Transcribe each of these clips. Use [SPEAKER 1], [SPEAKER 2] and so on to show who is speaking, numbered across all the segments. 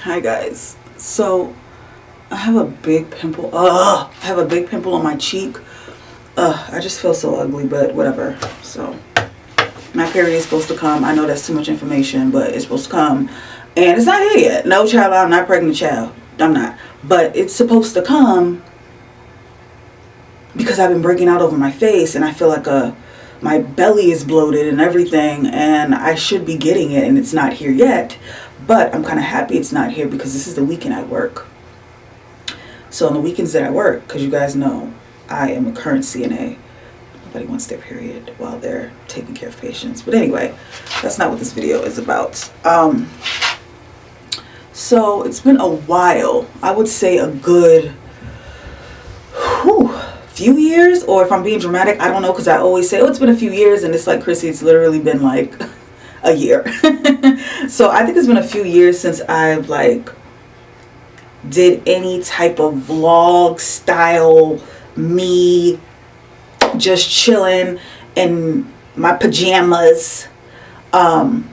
[SPEAKER 1] Hi guys. So I have a big pimple. I have a big pimple on my cheek. I just feel so ugly, but whatever. So my period is supposed to come. I know that's too much information, but it's supposed to come, and it's not here yet. No, child, I'm not pregnant, child. I'm not. But it's supposed to come because I've been breaking out over my face, and I feel like my belly is bloated and everything, and I should be getting it, and it's not here yet. But I'm kind of happy it's not here because this is the weekend I work. So on the weekends that I work, because you guys know I am a current CNA, nobody wants their period while they're taking care of patients. But anyway, that's not what this video is about. So it's been a while. I would say a good few years, or if I'm being dramatic, I don't know, because I always say, oh, it's been a few years, and it's like, Chrissy, it's literally been like a year. So I think it's been a few years since I've like did any type of vlog style, me just chilling in my pajamas. And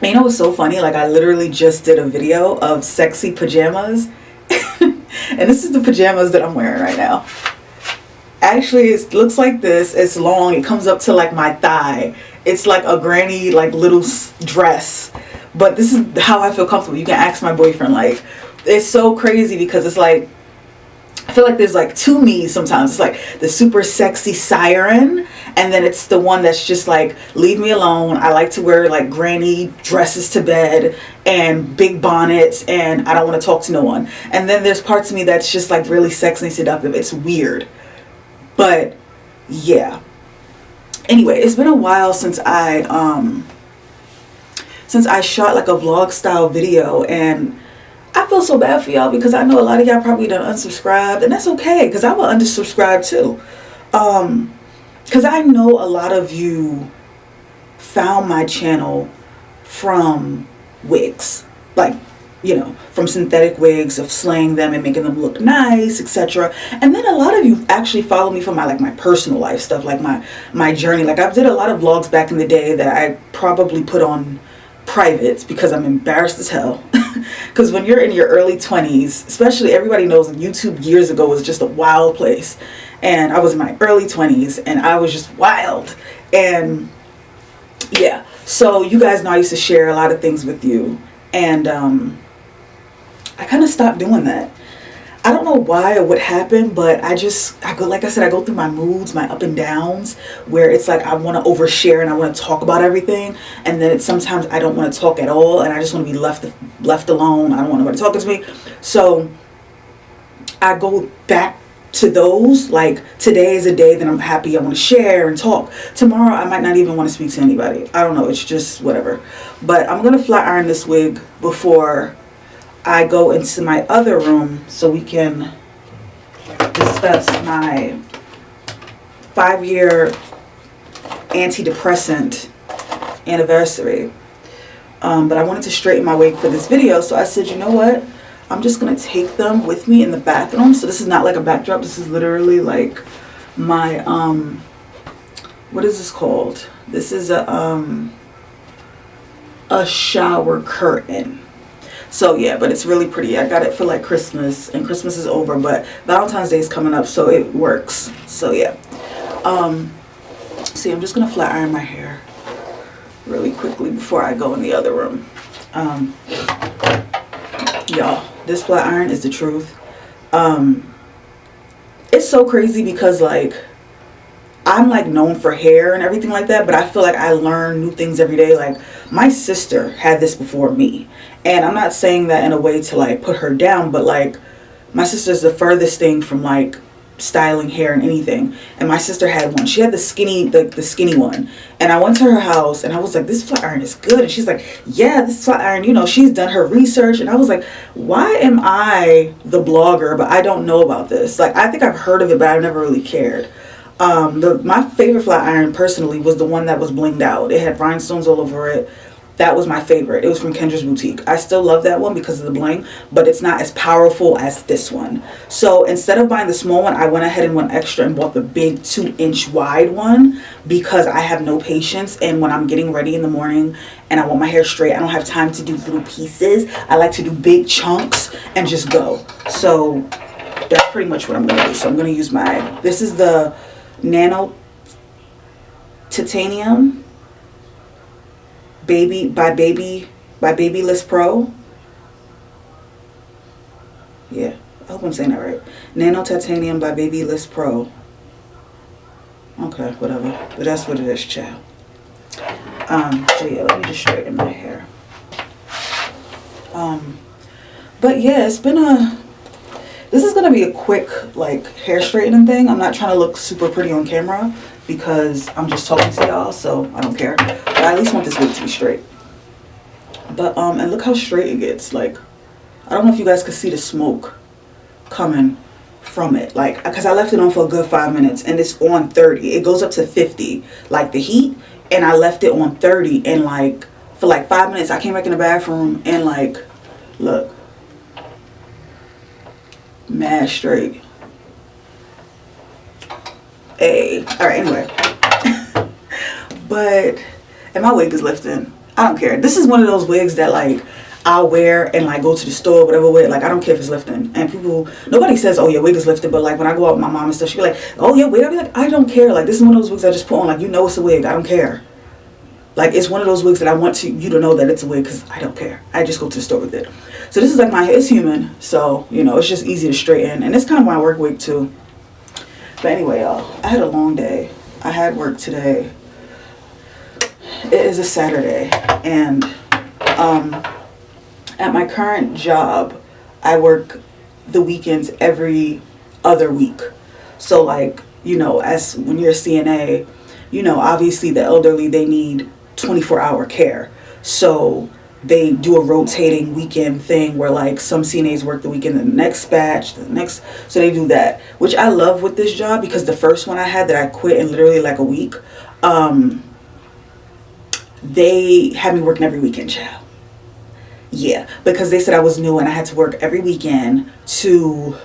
[SPEAKER 1] you know what's so funny? Like, I literally just did a video of sexy pajamas. And this is the pajamas that I'm wearing right now. Actually, it looks like this. It's long. It comes up to like my thigh. It's like a granny, like little dress. But this is how I feel comfortable. You can ask my boyfriend. Like, it's so crazy because it's like, I feel like there's like two me's sometimes. It's like the super sexy siren, and then it's the one that's just like, leave me alone. I like to wear like granny dresses to bed and big bonnets, and I don't want to talk to no one. And then there's parts of me that's just like really sexy and seductive. It's weird. But yeah. Anyway, it's been a while since I shot like a vlog style video, and I feel so bad for y'all because I know a lot of y'all probably done unsubscribed, and that's okay because I will unsubscribe too. Because I know a lot of you found my channel from wigs, like, you know, from synthetic wigs, of slaying them and making them look nice, etc. And then a lot of you actually follow me for my like my personal life stuff, like my journey. Like, I did a lot of vlogs back in the day that I probably put on privates because I'm embarrassed as hell. Because when you're in your early 20s, especially, everybody knows YouTube years ago was just a wild place, and I was in my early 20s and I was just wild. And yeah, so you guys know I used to share a lot of things with you, and I kind of stopped doing that. I don't know why or what happened, but I go, like I said, I go through my moods, my up and downs, where it's like I want to overshare and I want to talk about everything, and then sometimes I don't want to talk at all, and I just want to be left alone. I don't want nobody talking to me. So I go back to those. Like, today is a day that I'm happy, I want to share and talk. Tomorrow I might not even want to speak to anybody. I don't know, it's just whatever. But I'm gonna flat iron this wig before I go into my other room so we can discuss my 5-year antidepressant anniversary. But I wanted to straighten my wig for this video, so I said, you know what? I'm just gonna take them with me in the bathroom. So this is not like a backdrop. This is literally like my what is this called? This is a shower curtain. So yeah, but it's really pretty. I got it for like Christmas, and Christmas is over, but Valentine's Day is coming up, so it works. So yeah. See, I'm just gonna flat iron my hair really quickly before I go in the other room. Y'all, this flat iron is the truth. It's so crazy because like, I'm like known for hair and everything like that, but I feel like I learn new things every day. Like, my sister had this before me, and I'm not saying that in a way to like put her down, but like, my sister's the furthest thing from like styling hair and anything. And my sister had one. She had the skinny one, and I went to her house and I was like, this flat iron is good. And she's like, yeah, this flat iron, you know, she's done her research. And I was like, why am I the blogger but I don't know about this? Like, I think I've heard of it, but I've never really cared. My favorite flat iron personally was the one that was blinged out. It had rhinestones all over it. That was my favorite. It was from Kendra's Boutique. I still love that one because of the bling, but it's not as powerful as this one. So instead of buying the small one, I went ahead and went extra and bought the big 2-inch wide one because I have no patience. And when I'm getting ready in the morning and I want my hair straight, I don't have time to do little pieces. I like to do big chunks and just go. So that's pretty much what I'm going to do. So I'm going to use this is the Nano Titanium Babyliss Pro. Yeah, I hope I'm saying that right. Nano Titanium by Babyliss Pro. Okay, whatever. But that's what it is, child. So yeah, let me just straighten my hair. But yeah, it's been this is gonna be a quick like hair straightening thing. I'm not trying to look super pretty on camera because I'm just talking to y'all, so I don't care. But I at least want this wig to be straight. But and look how straight it gets. Like, I don't know if you guys could see the smoke coming from it, like, because I left it on for a good 5 minutes and it's on 30. It goes up to 50, like the heat, and I left it on 30, and like for like 5 minutes I came back in the bathroom and like, look, mad straight. Hey, all right, anyway. But and my wig is lifting. I don't care. This is one of those wigs that like I'll wear and like go to the store, whatever way. Like I don't care if it's lifting. And people, nobody says, "Oh, your wig is lifted." But like when I go out with my mom and stuff, she be like, "Oh, your wig." I be like, I don't care. Like this is one of those wigs I just put on. Like, you know, it's a wig. I don't care. Like it's one of those wigs that I want you to know that it's a wig because I don't care. I just go to the store with it. So this is like my hair. It's human, so you know it's just easy to straighten, and it's kind of my work wig too. But anyway, y'all, I had a long day. I had work today. It is a Saturday, and at my current job, I work the weekends every other week. So like, you know, as when you're a CNA, you know, obviously the elderly, they need 24-hour care. So they do a rotating weekend thing where like some CNAs work the weekend, the next batch, the next, so they do that, which I love with this job because the first one I had that I quit in literally like a week, they had me working every weekend, child. Yeah, because they said I was new and I had to work every weekend to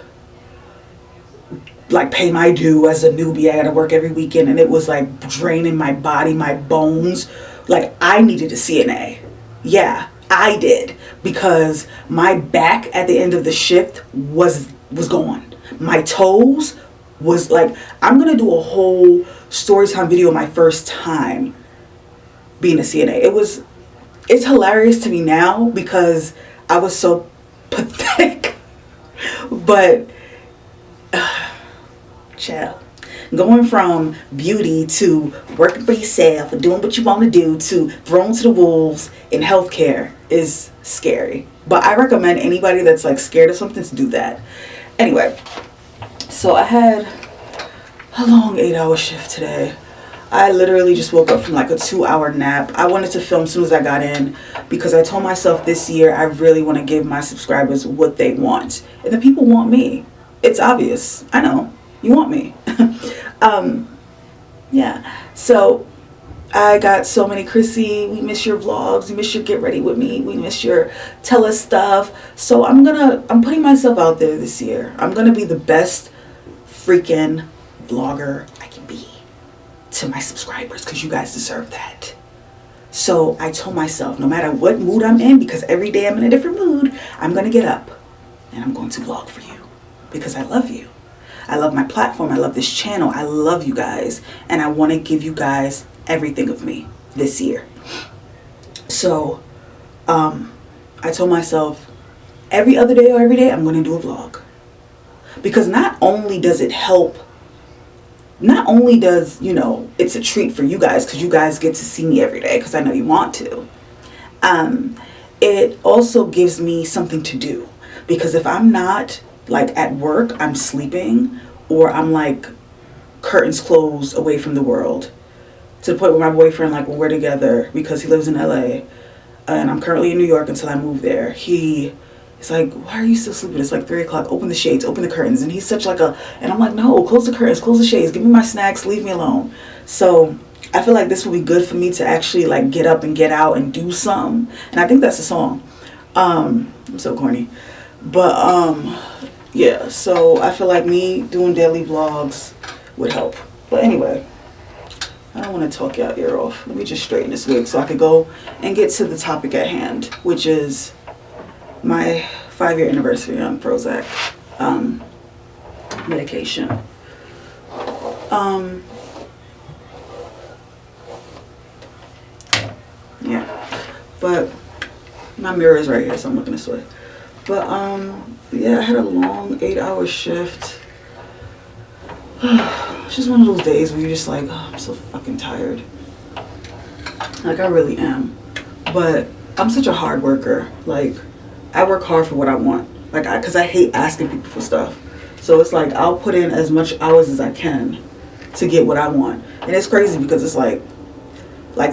[SPEAKER 1] like pay my due as a newbie. I had to work every weekend, and it was like draining my body, my bones. Like I needed a CNA. Yeah, I did, because my back at the end of the shift was gone. My toes was like, I'm gonna do a whole story time video my first time being a CNA. It's hilarious to me now because I was so pathetic. But child, going from beauty to working for yourself and doing what you want to do to thrown to the wolves in healthcare is scary. But I recommend anybody that's like scared of something to do that. Anyway, so I had a long 8-hour shift today. I literally just woke up from like a 2-hour nap. I wanted to film as soon as I got in because I told myself this year I really want to give my subscribers what they want. And the people want me. It's obvious. I know. You want me. Yeah. So I got so many, Chrissy, we miss your vlogs. We miss your get ready with me. We miss your tell us stuff. So I'm putting myself out there this year. I'm going to be the best freaking vlogger I can be to my subscribers because you guys deserve that. So I told myself, no matter what mood I'm in, because every day I'm in a different mood, I'm going to get up and I'm going to vlog for you because I love you. I love my platform. I love this channel. I love you guys. And I want to give you guys everything of me this year. So I told myself every other day or every day I'm going to do a vlog. Because not only does it help, not only does, you know, it's a treat for you guys because you guys get to see me every day because I know you want to. It also gives me something to do. Because if I'm not like at work, I'm sleeping, or I'm like curtains closed away from the world, to the point where my boyfriend, like when we're together, because he lives in LA and I'm currently in New York until I move there, he is like, why are you still sleeping? It's like 3 o'clock. Open the shades, open the curtains. And he's such like and I'm like, no, close the curtains, close the shades, give me my snacks, leave me alone. So I feel like this will be good for me to actually like get up and get out and do something. And I think that's a song. I'm so corny. But yeah, so I feel like me doing daily vlogs would help. But anyway, I don't want to talk y'all ear off. Let me just straighten this wig so I could go and get to the topic at hand, which is my 5-year anniversary on Prozac medication. Yeah, but my mirror is right here, so I'm looking this way. But yeah, I had a long 8-hour shift. It's just one of those days where you're just like, oh, I'm so fucking tired. Like, I really am. But I'm such a hard worker. Like, I work hard for what I want. Like, because I hate asking people for stuff. So it's like, I'll put in as much hours as I can to get what I want. And it's crazy because it's like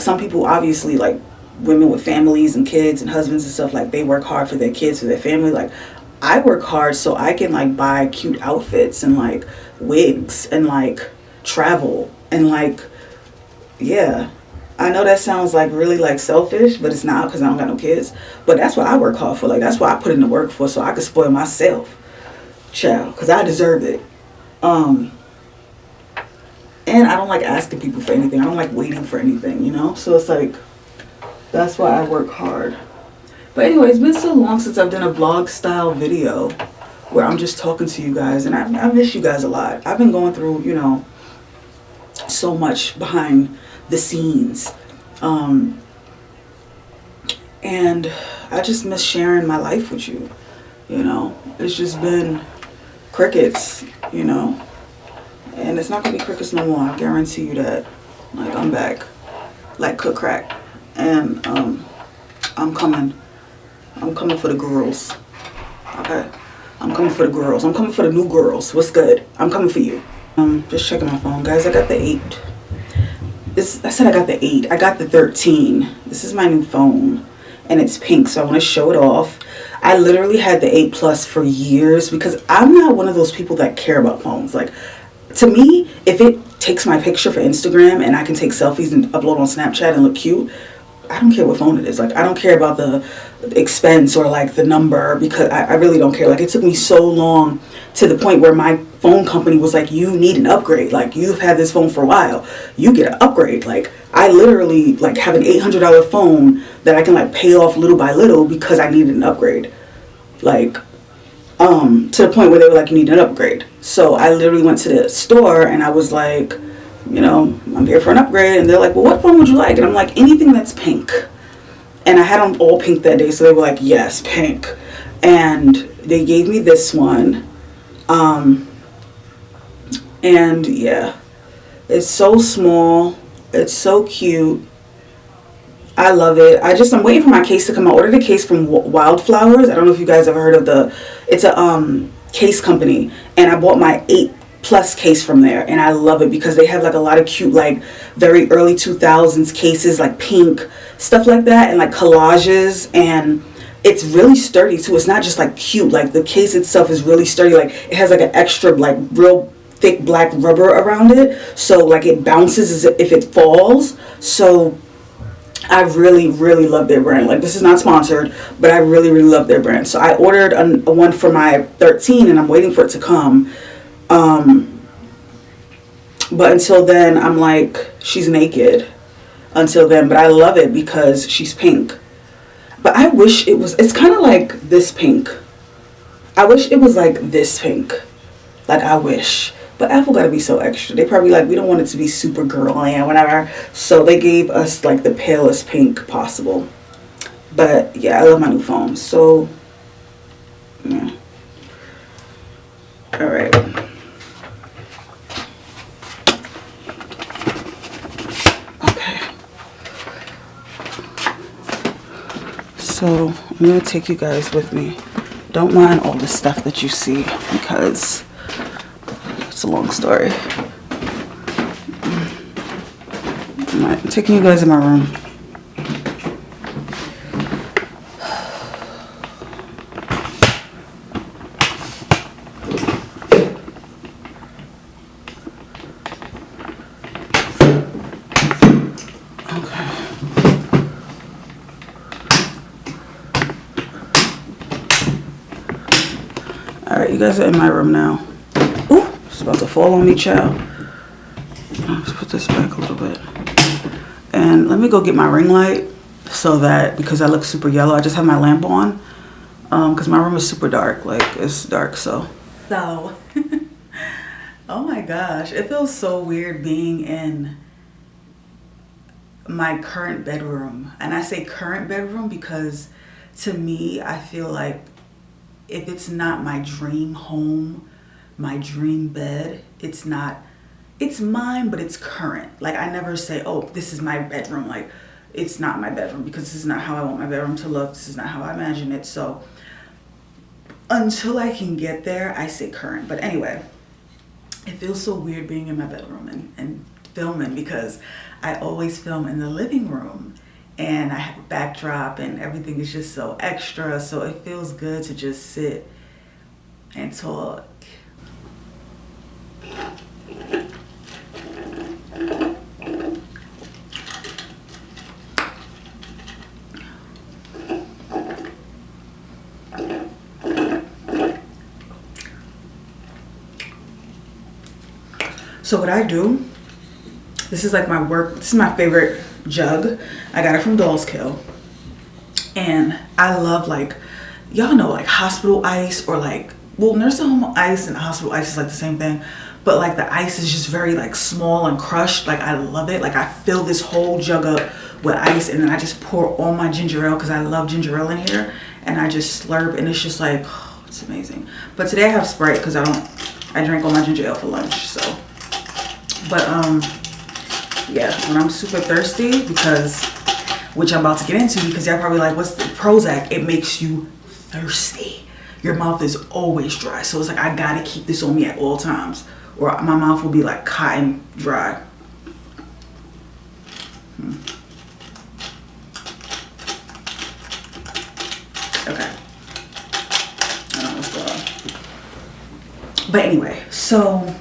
[SPEAKER 1] some people, obviously, like women with families and kids and husbands and stuff, like they work hard for their kids, for their family. Like, I work hard so I can like buy cute outfits and like wigs and like travel and like, yeah. I know that sounds like really like selfish, but it's not, because I don't got no kids. But that's what I work hard for. Like, that's what I put in the work for, so I can spoil myself, child, because I deserve it. And I don't like asking people for anything. I don't like waiting for anything, you know? So it's like, that's why I work hard. But anyway, it's been so long since I've done a vlog style video where I'm just talking to you guys, and I miss you guys a lot. I've been going through, you know, so much behind the scenes. And I just miss sharing my life with you, you know? It's just been crickets, you know? And it's not gonna be crickets no more, I guarantee you that. Like, I'm back, like cook crack. And I'm coming for the girls, okay? I'm coming for the girls. I'm coming for the new girls. What's good? I'm coming for you. Just checking my phone, guys. I got the 8. I said I got the 8. I got the 13. This is my new phone, and it's pink, so I want to show it off. I literally had the 8 Plus for years because I'm not one of those people that care about phones. Like, to me, if it takes my picture for Instagram and I can take selfies and upload on Snapchat and look cute, I don't care what phone it is. Like, I don't care about the expense or like the number, because I really don't care. Like, it took me so long to the point where my phone company was like, you need an upgrade. Like, you've had this phone for a while, you get an upgrade. Like, I literally like have an $800 phone that I can like pay off little by little because I needed an upgrade. Like, to the point where they were like, you need an upgrade. So I literally went to the store and I was like, you know, I'm here for an upgrade. And they're like, well, what phone would you like? And I'm like, anything that's pink. And I had them all pink that day, so they were like, yes, pink. And they gave me this one. And yeah, it's so small, it's so cute, I love it. I'm waiting for my case to come out. I ordered a case from Wildflowers. I don't know if you guys ever heard of it's a case company, and I bought my 8 Plus case from there, and I love it because they have like a lot of cute, like very early 2000s cases, like pink stuff like that, and like collages, and it's really sturdy too. It's not just like cute, like the case itself is really sturdy. Like, it has like an extra like real thick black rubber around it, so like it bounces as if it falls. So I really, really love their brand. Like, this is not sponsored, but I really, really love their brand. So I ordered a one for my 13, and I'm waiting for it to come. But until then, I'm like, she's naked until then. But I love it because she's pink. But I wish it's kind of like this pink. I wish it was like this pink. Like, I wish. But Apple gotta be so extra. They probably like, we don't want it to be super girly and whatever. So they gave us like the palest pink possible. But yeah, I love my new phone. So, yeah. All right. Okay. So I'm gonna take you guys with me. Don't mind all the stuff that you see because it's a long story. I'm taking you guys in my room. Alright, you guys are in my room now. Ooh, it's about to fall on me, child. Let's put this back a little bit. And let me go get my ring light so that, because I look super yellow, I just have my lamp on. Because my room is super dark, like it's dark, so. So, oh my gosh, it feels so weird being in my current bedroom. And I say current bedroom because to me, I feel like if it's not my dream home, my dream bed, it's not, it's mine, but it's current. Like I never say, oh, this is my bedroom. Like it's not my bedroom because this is not how I want my bedroom to look. This is not how I imagine it. So until I can get there, I say current. But anyway, it feels so weird being in my bedroom and filming because I always film in the living room and I have a backdrop and everything is just so extra. So it feels good to just sit and talk. So what I do, this is like my work, this is my favorite jug. I got it from Doll's Kill. And I love like, y'all know like hospital ice or like, well, nursing home ice and hospital ice is like the same thing. But like the ice is just very like small and crushed. Like I love it. Like I fill this whole jug up with ice and then I just pour all my ginger ale because I love ginger ale in here. And I just slurp and it's just like, oh, it's amazing. But today I have Sprite because I drank all my ginger ale for lunch, so. But yeah, when I'm super thirsty, because, which I'm about to get into, because y'all probably like, what's the Prozac? It makes you thirsty. Your mouth is always dry. So it's like, I gotta keep this on me at all times or my mouth will be like cotton dry. Okay. I don't know what's going on. But anyway, so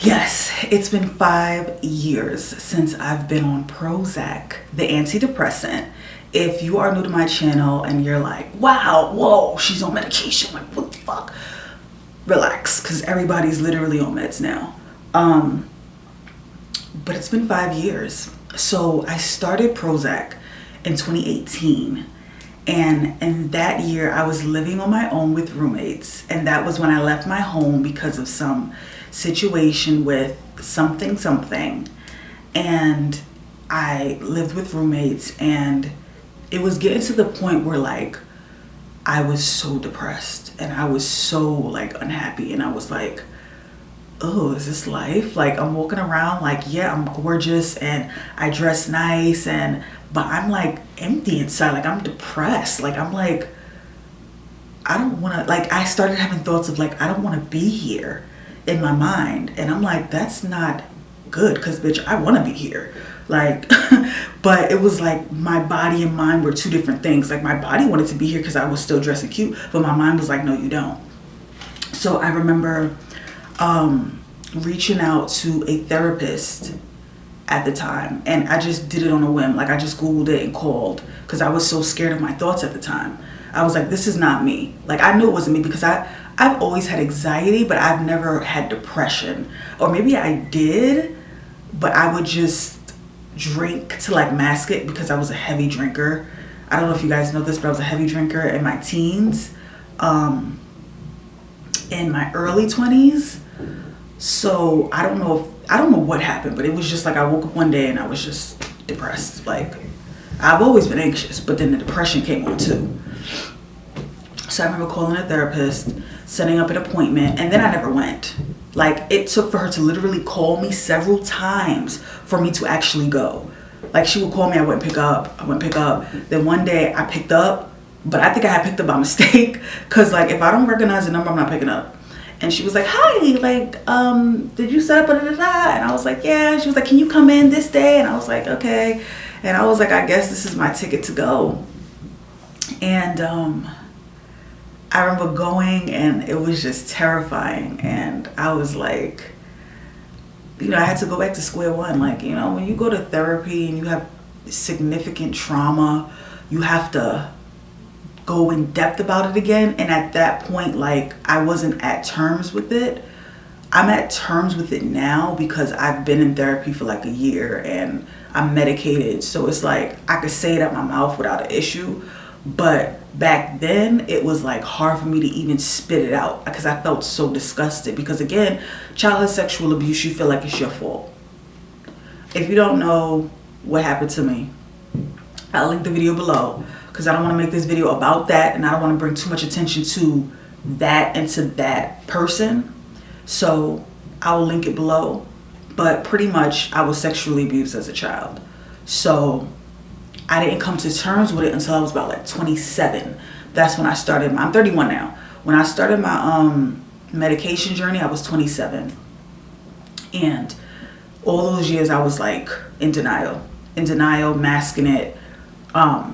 [SPEAKER 1] yes, it's been 5 years since I've been on Prozac, the antidepressant. If you are new to my channel and you're like, wow, whoa, she's on medication, like what the fuck? Relax, because everybody's literally on meds now. But it's been 5 years. So I started Prozac in 2018. And in that year, I was living on my own with roommates. And that was when I left my home because of some situation with something. And I lived with roommates and it was getting to the point where like, I was so depressed and I was so like unhappy. And I was like, oh, is this life? Like I'm walking around like, yeah, I'm gorgeous and I dress nice but I'm like empty inside. Like I'm depressed. Like I'm like, I don't want to, like I started having thoughts of like, I don't want to be here in my mind. And I'm like, that's not good because bitch, I want to be here. Like, but it was like my body and mind were two different things. Like my body wanted to be here because I was still dressing cute, but my mind was like, no, you don't. So I remember reaching out to a therapist at the time and I just did it on a whim. Like I just Googled it and called because I was so scared of my thoughts at the time. I was like, this is not me. Like I knew it wasn't me because I've always had anxiety, but I've never had depression. Or maybe I did, but I would just drink to like mask it because I was a heavy drinker. I don't know if you guys know this, but I was a heavy drinker in my teens, in my early 20s. So I don't know what happened, but it was just like I woke up one day and I was just depressed. Like I've always been anxious, but then the depression came on too. So I remember calling a therapist, setting up an appointment, and then I never went. Like it took for her to literally call me several times for me to actually go. Like she would call me, I wouldn't pick up. Then one day I picked up, but I think I had picked up by mistake. Cause like if I don't recognize the number, I'm not picking up. And she was like, hi, like, did you set up a da-da-da? And I was like, yeah. And she was like, can you come in this day? And I was like, okay. And I was like, I guess this is my ticket to go. And I remember going and it was just terrifying. And I was like, you know, I had to go back to square one. Like, you know, when you go to therapy and you have significant trauma, you have to go go in depth about it again. And at that point, like, I wasn't at terms with it. I'm at terms with it now because I've been in therapy for like a year and I'm medicated. So it's like I could say it out my mouth without an issue. But back then it was like hard for me to even spit it out because I felt so disgusted. Because again, childhood sexual abuse, you feel like it's your fault. If you don't know what happened to me, I'll link the video below because I don't want to make this video about that and I don't want to bring too much attention to that and to that person. So I will link it below. But pretty much I was sexually abused as a child. So I didn't come to terms with it until I was about like 27. That's when I started. I'm 31 now. When I started my medication journey, I was 27. And all those years I was like in denial, masking it. But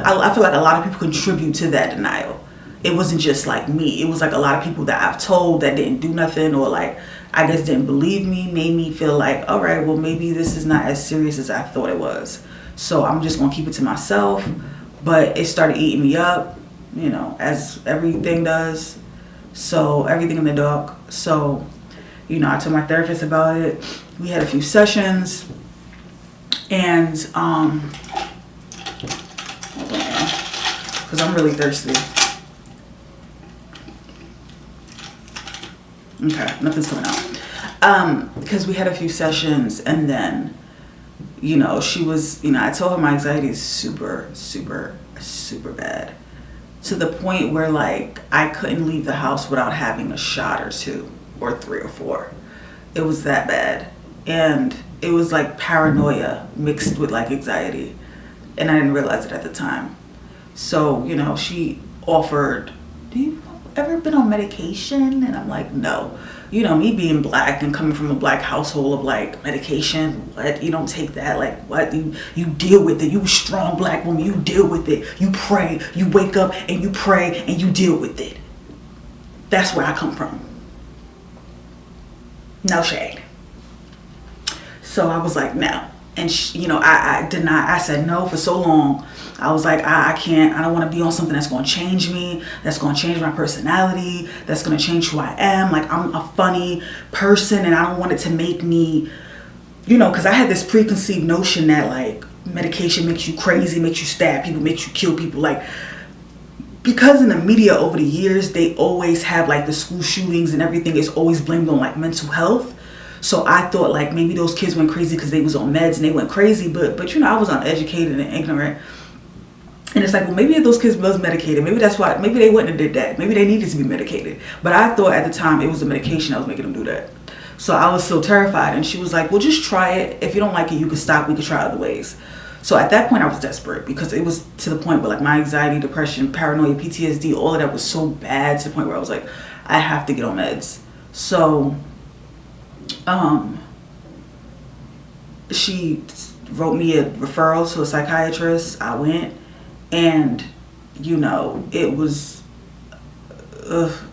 [SPEAKER 1] I feel like a lot of people contribute to that denial. It wasn't just like me. It was like a lot of people that I've told that didn't do nothing, or like, I guess didn't believe me, made me feel like, all right, well, maybe this is not as serious as I thought it was. So I'm just going to keep it to myself. But it started eating me up, you know, as everything does. So everything in the dark. So, you know, I told my therapist about it. We had a few sessions. And, hold on, because I'm really thirsty. Okay, nothing's coming out. Because we had a few sessions, and then, you know, she was, you know, I told her my anxiety is super, super, super bad. To the point where, like, I couldn't leave the house without having a shot or two, or 3 or 4. It was that bad. And it was like paranoia mixed with like anxiety. And I didn't realize it at the time. So, you know, she offered, do you ever been on medication? And I'm like, no. You know, me being black and coming from a black household of like, medication, what? You don't take that, like, what? You deal with it. You a strong black woman, you deal with it. You pray, you wake up and you pray and you deal with it. That's where I come from. No shade. So I was like, no. And she, you know, I denied. I said no for so long. I was like, I can't. I don't want to be on something that's going to change me. That's going to change my personality. That's going to change who I am. Like, I'm a funny person and I don't want it to make me, you know, because I had this preconceived notion that like medication makes you crazy, makes you stab people, makes you kill people. Like, because in the media over the years, they always have like the school shootings and everything is always blamed on like mental health. So I thought like maybe those kids went crazy because they was on meds and they went crazy. But you know, I was uneducated and ignorant. And it's like, well, maybe if those kids was medicated, maybe that's why, maybe they wouldn't have did that. Maybe they needed to be medicated. But I thought at the time it was the medication that was making them do that. So I was so terrified. And she was like, well, just try it. If you don't like it, you can stop. We could try other ways. So at that point I was desperate because it was to the point where like my anxiety, depression, paranoia, PTSD, all of that was so bad to the point where I was like, I have to get on meds. So she wrote me a referral to a psychiatrist. I went, and you know, it was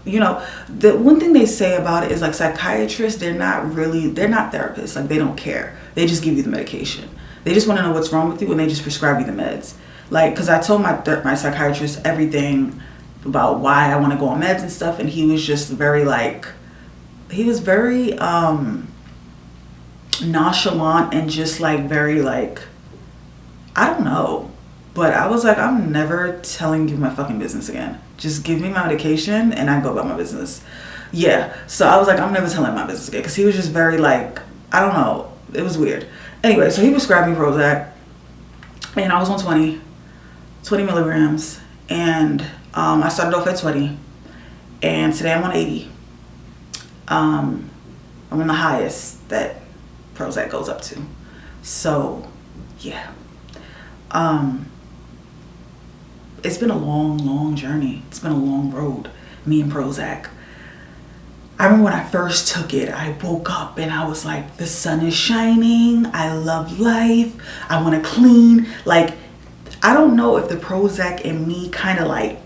[SPEAKER 1] you know, the one thing they say about it is like psychiatrists, they're not therapists. Like, they don't care. They just give you the medication. They just want to know what's wrong with you and they just prescribe you the meds. Like, because I told my psychiatrist everything about why I want to go on meds and stuff, and he was just very like, he was very nonchalant and just like very like, I don't know. But I was like, I'm never telling you my fucking business again. Just give me my medication and I go about my business. Yeah. So I was like, I'm never telling my business again. Because he was just very like, I don't know. It was weird. Anyway, so he prescribed me Prozac. And I was on 20 milligrams. And I started off at 20. And today I'm on 80. I'm on the highest that Prozac goes up to. So, yeah. It's been a long journey. It's been a long road, me and Prozac. I remember when I first took it, I woke up and I was like, the sun is shining. I love life. I want to clean. Like, I don't know if the Prozac and me kind of like,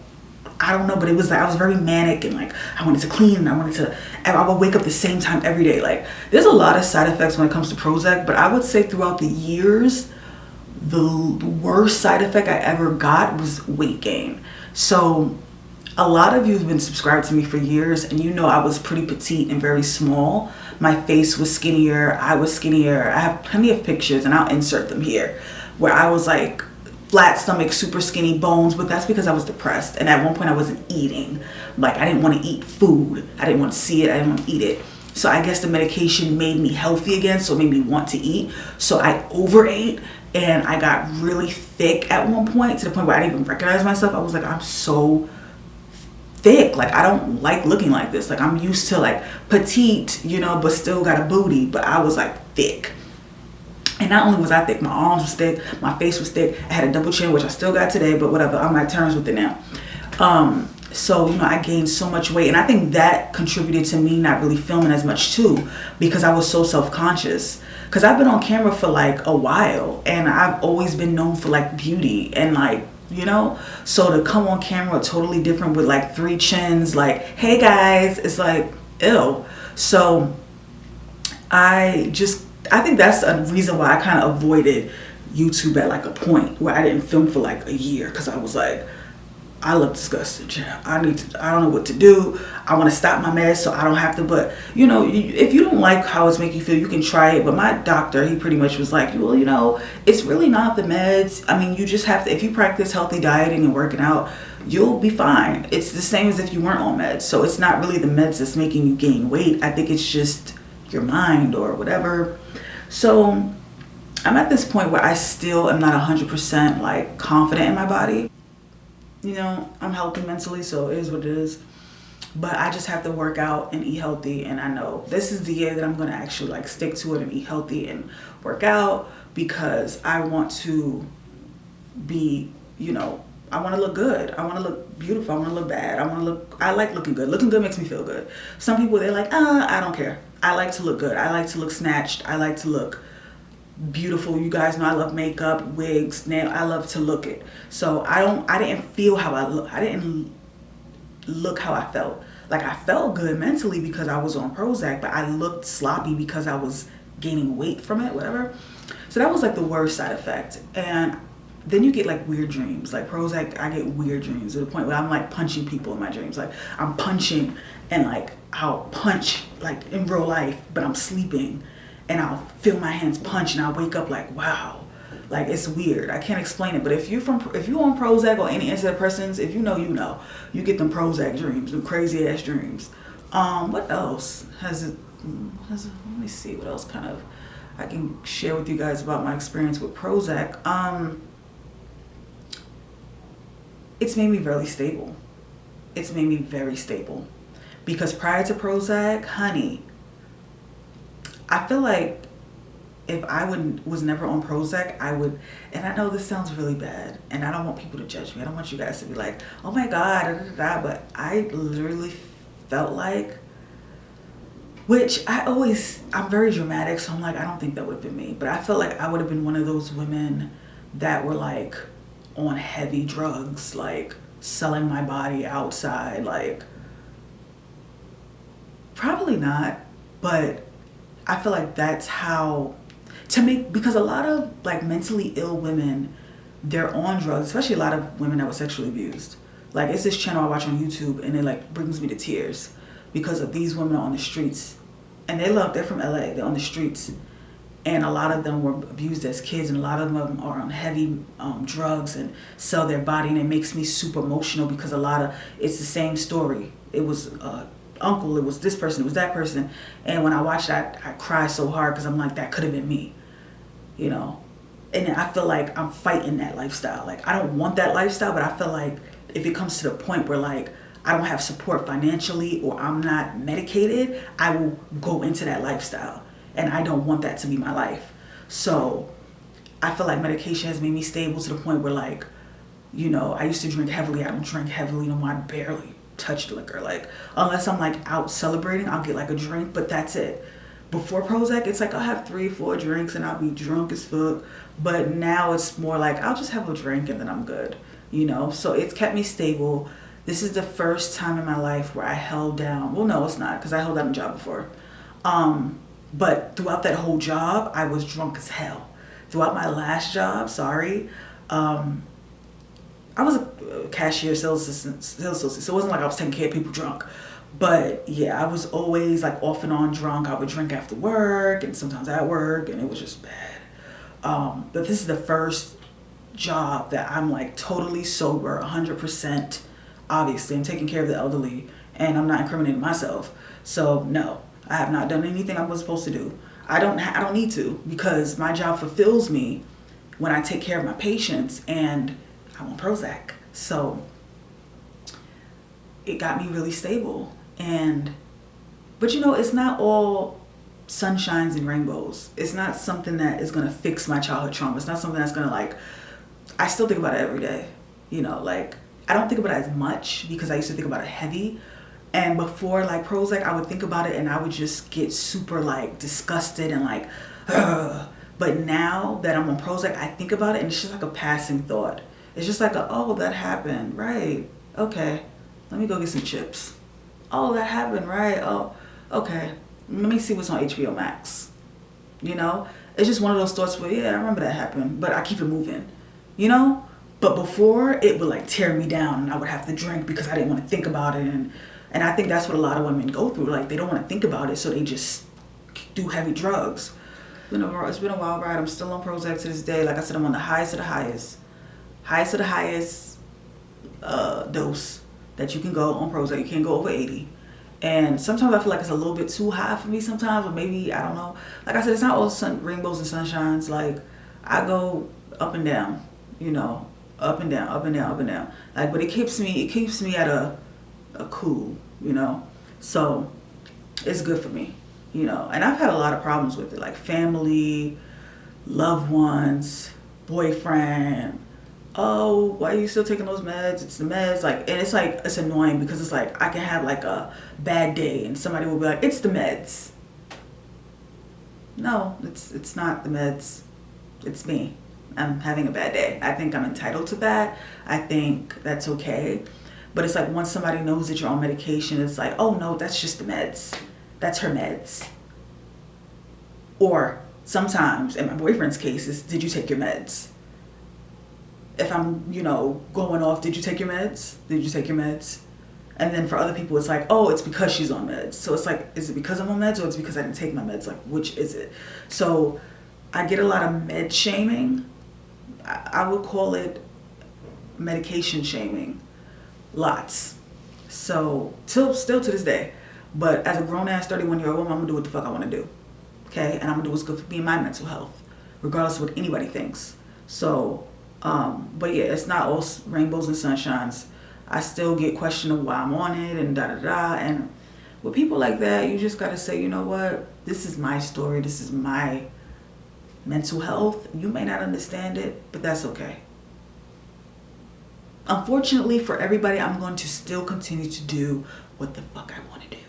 [SPEAKER 1] I don't know, but it was like, I was very manic and like, I wanted to clean and I would wake up the same time every day. Like, there's a lot of side effects when it comes to Prozac, but I would say throughout the years, the worst side effect I ever got was weight gain. So a lot of you have been subscribed to me for years, and you know I was pretty petite and very small. My face was skinnier, I was skinnier. I have plenty of pictures, and I'll insert them here, where I was like flat stomach, super skinny, bones, but that's because I was depressed. And at one point I wasn't eating. Like, I didn't want to eat food. I didn't want to see it. I didn't want to eat it. So I guess the medication made me healthy again, so it made me want to eat. So I overate, and I got really thick at one point, to the point where I didn't even recognize myself. I was like, I'm so thick. Like, I don't like looking like this. Like, I'm used to like petite, you know, but still got a booty. But I was like thick. And not only was I thick, my arms was thick, my face was thick. I had a double chin, which I still got today, but whatever. I'm at terms with it now. So, you know, I gained so much weight, and I think that contributed to me not really filming as much too, because I was so self-conscious. Because I've been on camera for like a while, and I've always been known for like beauty and like, you know, so to come on camera totally different with like 3 chins, like, hey guys, it's like, ew. So I think that's a reason why I kind of avoided YouTube at like a point where I didn't film for like a year, because I was like, I look disgusting. I don't know what to do. I want to stop my meds so I don't have to. But, you know, if you don't like how it's making you feel, you can try it. But my doctor, he pretty much was like, well, you know, it's really not the meds. I mean, you just have to, if you practice healthy dieting and working out, you'll be fine. It's the same as if you weren't on meds. So it's not really the meds that's making you gain weight. I think it's just your mind or whatever. So I'm at this point where I still am not 100% like confident in my body. You know, I'm healthy mentally, so it is what it is. But I just have to work out and eat healthy. And I know this is the year that I'm going to actually like stick to it and eat healthy and work out, because I want to be, you know, I want to look good. I want to look beautiful. I want to look bad. I like looking good. Looking good makes me feel good. Some people, they're like, I don't care. I like to look good. I like to look snatched. I like to look beautiful. You guys know I love makeup, wigs, nail. I love to look it. So I didn't feel how I look. I didn't look how I felt. Like, I felt good mentally because I was on Prozac, but I looked sloppy because I was gaining weight from it, whatever. So that was like the worst side effect. And then you get like weird dreams. Like Prozac, I get weird dreams to the point where I'm like punching people in my dreams. Like, I'm punching, and like I'll punch like in real life, but I'm sleeping, and I'll feel my hands punch, and I'll wake up like, wow. Like, it's weird. I can't explain it. But if you on Prozac or any antidepressants, if you know, you get them Prozac dreams, them crazy ass dreams. What else let me see what else kind of I can share with you guys about my experience with Prozac. It's made me very stable. It's made me very stable. Because prior to Prozac, honey, I feel like if I was never on Prozac, I would, and I know this sounds really bad, and I don't want people to judge me. I don't want you guys to be like, oh my God, da, da, da, but I literally felt like, which I'm very dramatic, so I'm like, I don't think that would have been me, but I felt like I would have been one of those women that were like on heavy drugs, like selling my body outside, like, probably not, but I feel like that's how, because a lot of like mentally ill women, they're on drugs, especially a lot of women that were sexually abused. Like, it's this channel I watch on YouTube, and it like brings me to tears because of these women on the streets, and they're from LA, they're on the streets, and a lot of them were abused as kids, and a lot of them are on heavy drugs and sell their body, and it makes me super emotional because it's the same story. It was uncle, it was this person, it was that person, and when I watched that, I cried so hard because I'm like, that could have been me, you know. And I feel like I'm fighting that lifestyle. Like, I don't want that lifestyle, but I feel like if it comes to the point where like I don't have support financially or I'm not medicated, I will go into that lifestyle, and I don't want that to be my life. So I feel like medication has made me stable to the point where, like, you know, I used to drink heavily. I don't drink heavily no more. I barely touch liquor. Like, unless I'm like out celebrating, I'll get like a drink, but that's it. Before Prozac, it's like I'll have 3-4 drinks and I'll be drunk as fuck. But now it's more like I'll just have a drink and then I'm good, you know? So it's kept me stable. This is the first time in my life where I held down. Well, no, it's not, because I held down a job before. But throughout that whole job, I was drunk as hell. throughout my last job, I was a cashier, sales assistant, so it wasn't like I was taking care of people drunk. But yeah, I was always like off and on drunk. I would drink after work and sometimes at work, and it was just bad. But this is the first job that I'm like totally sober, 100%. Obviously, I'm taking care of the elderly, and I'm not incriminating myself. So no, I have not done anything I was supposed to do. I don't need to, because my job fulfills me when I take care of my patients, and I'm on Prozac. So it got me really stable. But you know, it's not all sunshines and rainbows. It's not something that is gonna fix my childhood trauma. It's not something that's gonna like, I still think about it every day. You know, like I don't think about it as much because I used to think about it heavy. And before like Prozac, I would think about it and I would just get super like disgusted and like, ugh. But now that I'm on Prozac, I think about it and it's just like a passing thought. It's just like, oh, that happened, right? Okay, let me go get some chips. Oh, that happened, right? Oh, okay, let me see what's on HBO Max. You know, it's just one of those thoughts where, yeah, I remember that happened, but I keep it moving, you know? But before, it would like tear me down and I would have to drink because I didn't want to think about it. And I think that's what a lot of women go through. Like, they don't want to think about it, so they just do heavy drugs. It's been a wild ride. I'm still on Prozac to this day. Like I said, I'm on the highest of the highest. Highest of the highest dose that you can go on Prozac. You can't go over 80. And sometimes I feel like it's a little bit too high for me sometimes, or maybe, I don't know. Like I said, it's not all rainbows and sunshines. Like, I go up and down, you know, up and down, up and down, up and down. Like, but it keeps me at a cool, you know. So it's good for me, you know. And I've had a lot of problems with it, like family, loved ones, boyfriend. Oh, why are you still taking those meds? It's the meds. Like, and it's like, it's annoying because it's like, I can have like a bad day and somebody will be like, it's the meds. No, it's not the meds. It's me. I'm having a bad day. I think I'm entitled to that. I think that's okay. But it's like, once somebody knows that you're on medication, it's like, oh no, that's just the meds. That's her meds. Or sometimes, in my boyfriend's cases, did you take your meds? If I'm, you know, going off, did you take your meds? Did you take your meds? And then for other people, it's like, oh, it's because she's on meds. So it's like, is it because I'm on meds or it's because I didn't take my meds? Like, which is it? So I get a lot of med shaming. I would call it medication shaming. Lots. So still to this day. But as a grown-ass 31-year-old woman, I'm going to do what the fuck I want to do. Okay? And I'm going to do what's good for me and my mental health, regardless of what anybody thinks. So, but yeah, it's not all rainbows and sunshines. I still get questioned of why I'm on it and da-da-da. And with people like that, you just got to say, you know what? This is my story. This is my mental health. You may not understand it, but that's okay. Unfortunately for everybody, I'm going to still continue to do what the fuck I want to do.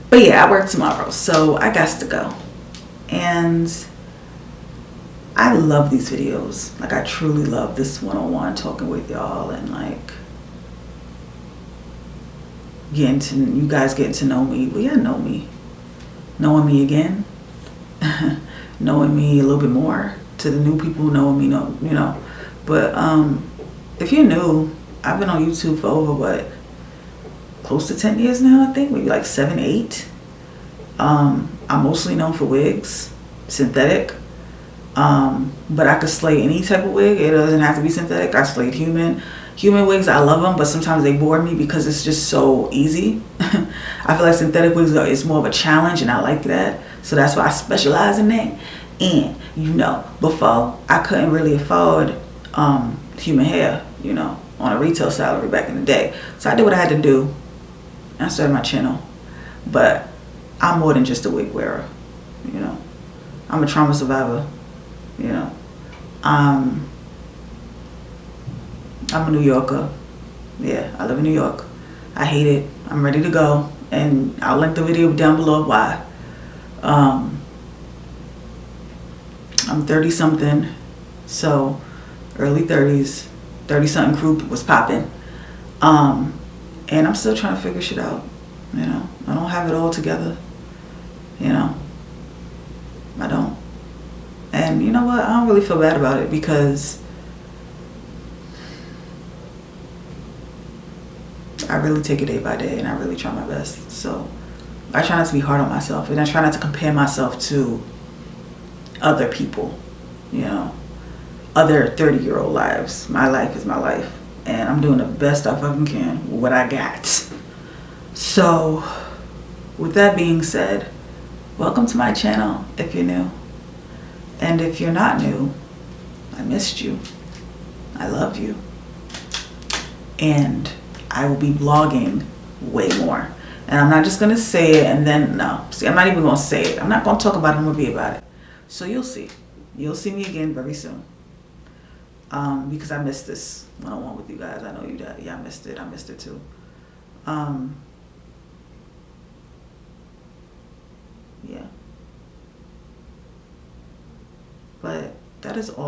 [SPEAKER 1] But yeah, I work tomorrow, so I got to go. And I love these videos. Like, I truly love this one-on-one talking with y'all and like you guys getting to know me. Well, yeah, know me. Knowing me again. Knowing me a little bit more. To the new people knowing me, you know. But if you're new, I've been on YouTube for over, what, close to 10 years now, I think. Maybe like 7, 8. I'm mostly known for wigs. Synthetic. But I could slay any type of wig. It doesn't have to be synthetic. I slayed human wigs. I love them, but sometimes they bore me because it's just so easy. I feel like synthetic wigs is more of a challenge, and I like that. So that's why I specialize in that. And you know, before I couldn't really afford human hair, you know, on a retail salary back in the day. So I did what I had to do. I started my channel. But I'm more than just a wig wearer, you know. I'm a trauma survivor. You know, I'm a New Yorker. Yeah, I live in New York. I hate it. I'm ready to go. And I'll link the video down below of why. I'm 30 something. So early 30s. 30 something crew was popping. And I'm still trying to figure shit out. You know, I don't have it all together. You know, I don't. And you know what? I don't really feel bad about it because I really take it day by day and I really try my best. So I try not to be hard on myself, and I try not to compare myself to other people, you know, other 30-year-old lives. My life is my life, and I'm doing the best I fucking can with what I got. So with that being said, welcome to my channel if you're new. And if you're not new, I missed you. I love you. And I will be vlogging way more. And I'm not just going to say it and then, no. See, I'm not even going to say it. I'm not going to talk about it. I'm going to be about it. So you'll see. You'll see me again very soon. Because I missed this one-on-one with you guys. I know you did. Yeah, I missed it. I missed it too. Yeah. But that is all.